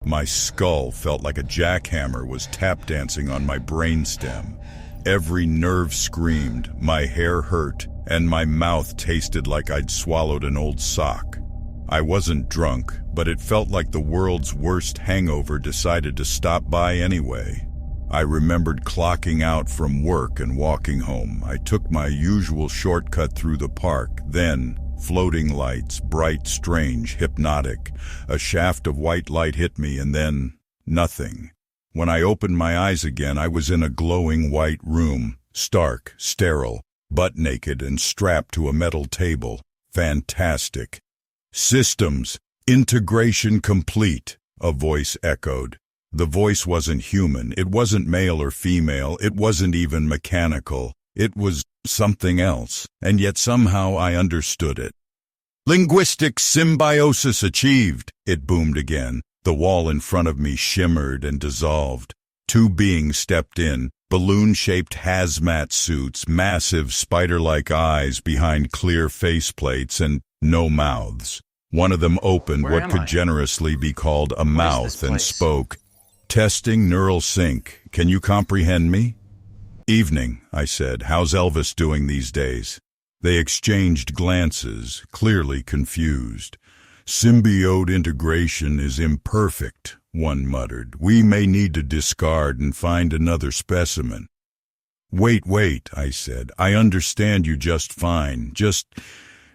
My skull felt like a jackhammer was tap dancing on my brainstem. Every nerve screamed, my hair hurt, and my mouth tasted like I'd swallowed an old sock. I wasn't drunk, but it felt like the world's worst hangover decided to stop by anyway. I remembered clocking out from work and walking home. I took my usual shortcut through the park, then floating lights, bright, strange, hypnotic. A shaft of white light hit me, and then nothing. When I opened my eyes again, I was in a glowing white room, stark, sterile, butt naked and strapped to a metal table. Fantastic. "Systems, integration complete," a voice echoed. The voice wasn't human, it wasn't male or female, it wasn't even mechanical. It was something else, and yet somehow I understood it. "Linguistic symbiosis achieved," it boomed again. The wall in front of me shimmered and dissolved. Two beings stepped in, balloon-shaped hazmat suits, massive spider-like eyes behind clear faceplates, and no mouths. One of them opened what could generously be called a mouth and spoke. "Testing neural sync. Can you comprehend me?" "Evening," I said. "How's Elvis doing these days?" They exchanged glances, clearly confused. "Symbiote integration is imperfect," one muttered. "We may need to discard and find another specimen." Wait, I said. "I understand you just fine. Just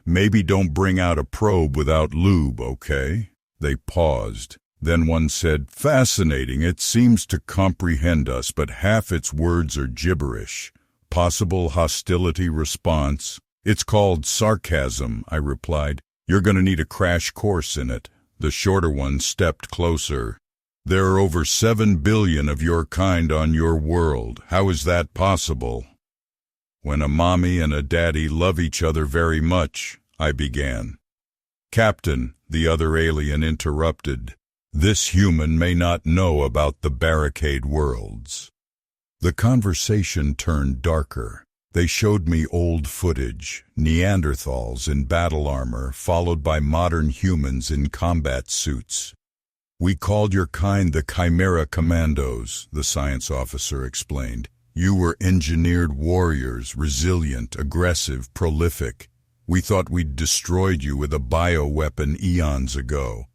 maybe don't bring out a probe without lube, okay?" They paused. Then one said, "Fascinating. It seems to comprehend us, but half its words are gibberish. Possible hostility response." "It's called sarcasm," I replied. "You're going to need a crash course in it." The shorter one stepped closer. "There are over 7 billion of your kind on your world. How is that possible?" "When a mommy and a daddy love each other very much," I began. "Captain," the other alien interrupted, "this human may not know about the barricade worlds." The conversation turned darker. They showed me old footage, Neanderthals in battle armor, followed by modern humans in combat suits. "We called your kind the Chimera Commandos," the science officer explained. "You were engineered warriors, resilient, aggressive, prolific. We thought we'd destroyed you with a bioweapon eons ago."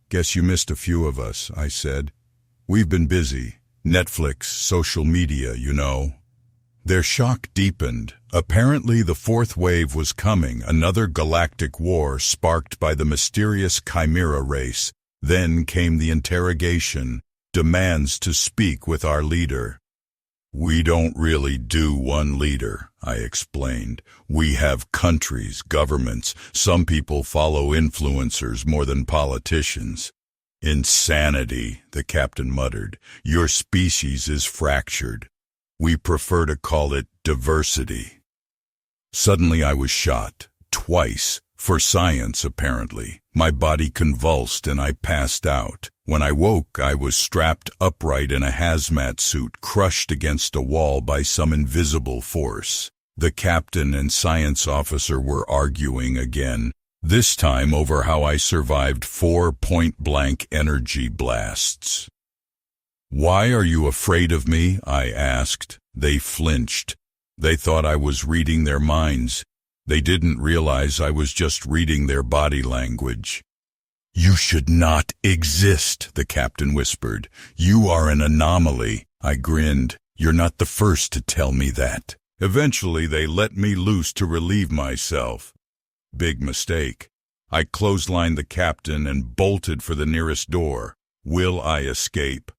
"Guess you missed a few of us," I said. "We've been busy. Netflix, social media, you know." Their shock deepened. Apparently the fourth wave was coming, another galactic war sparked by the mysterious Chimera race. Then came the interrogation, demands to speak with our leader. "We don't really do one leader," I explained. "We have countries, governments. Some people follow influencers more than politicians." "Insanity," the captain muttered. "Your species is fractured. We prefer to call it diversity." Suddenly I was shot, twice, for science apparently. My body convulsed and I passed out. When I woke, I was strapped upright in a hazmat suit, crushed against a wall by some invisible force. The captain and science officer were arguing again, this time over how I survived 4 point-blank energy blasts. "Why are you afraid of me?" I asked. They flinched. They thought I was reading their minds. They didn't realize I was just reading their body language. "You should not exist," the captain whispered. "You are an anomaly." I grinned. "You're not the first to tell me that." Eventually they let me loose to relieve myself. Big mistake. I clotheslined the captain and bolted for the nearest door. Will I escape?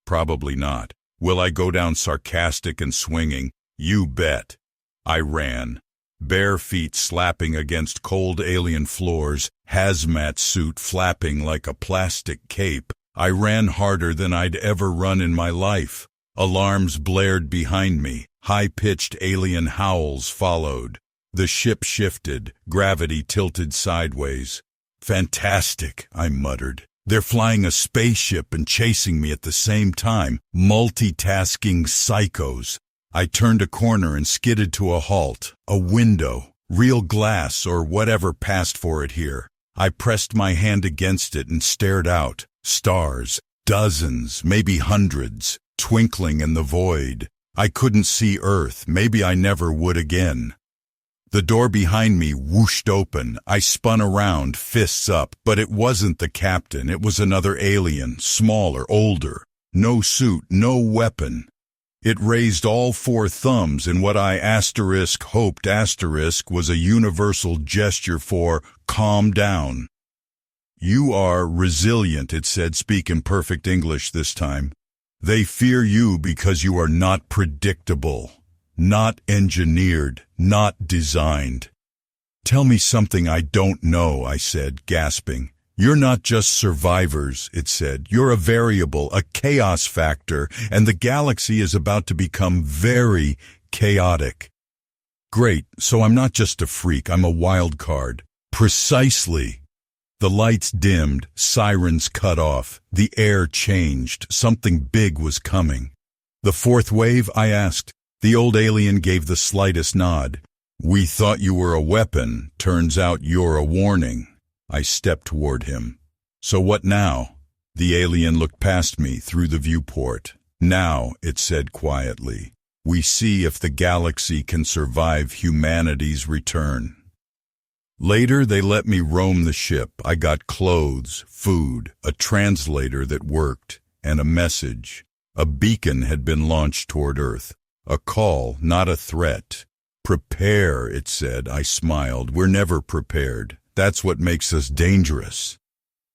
Probably not. Will I go down sarcastic and swinging? You bet. I ran. Bare feet slapping against cold alien floors, hazmat suit flapping like a plastic cape. I ran harder than I'd ever run in my life. Alarms blared behind me. High-pitched alien howls followed. The ship shifted. Gravity tilted sideways. "Fantastic," I muttered. "They're flying a spaceship and chasing me at the same time. Multitasking psychos." I turned a corner and skidded to a halt. A window. Real glass or whatever passed for it here. I pressed my hand against it and stared out. Stars, dozens, maybe hundreds, twinkling in the void. I couldn't see Earth, maybe I never would again. The door behind me whooshed open. I spun around, fists up, but it wasn't the captain. It was another alien, smaller, older. No suit, no weapon. It raised all four thumbs in what I hoped was a universal gesture for calm down. You are resilient, it said, speak in perfect English this time. They fear you because you are not predictable, not engineered, not designed. Tell me something I don't know, I said, gasping. You're not just survivors, it said. You're a variable, a chaos factor, and the galaxy is about to become very chaotic. Great, so I'm not just a freak, I'm a wild card. Precisely. The lights dimmed, sirens cut off, the air changed, something big was coming. The fourth wave, I asked. The old alien gave the slightest nod. We thought you were a weapon, turns out you're a warning. I stepped toward him. So what now? The alien looked past me through the viewport. Now, it said quietly, we see if the galaxy can survive humanity's return. Later, they let me roam the ship. I got clothes, food, a translator that worked, and a message. A beacon had been launched toward Earth. A call, not a threat. Prepare, it said. I smiled. We're never prepared. That's what makes us dangerous.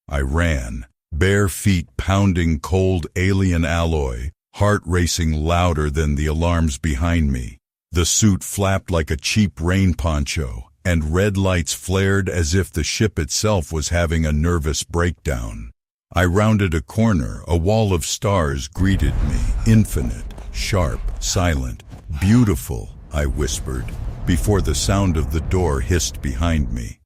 I ran, bare feet pounding cold alien alloy, heart racing louder than the alarms behind me. The suit flapped like a cheap rain poncho, and red lights flared as if the ship itself was having a nervous breakdown. I rounded a corner. A wall of stars greeted me, infinite, sharp, silent, beautiful, I whispered, before the sound of the door hissed behind me.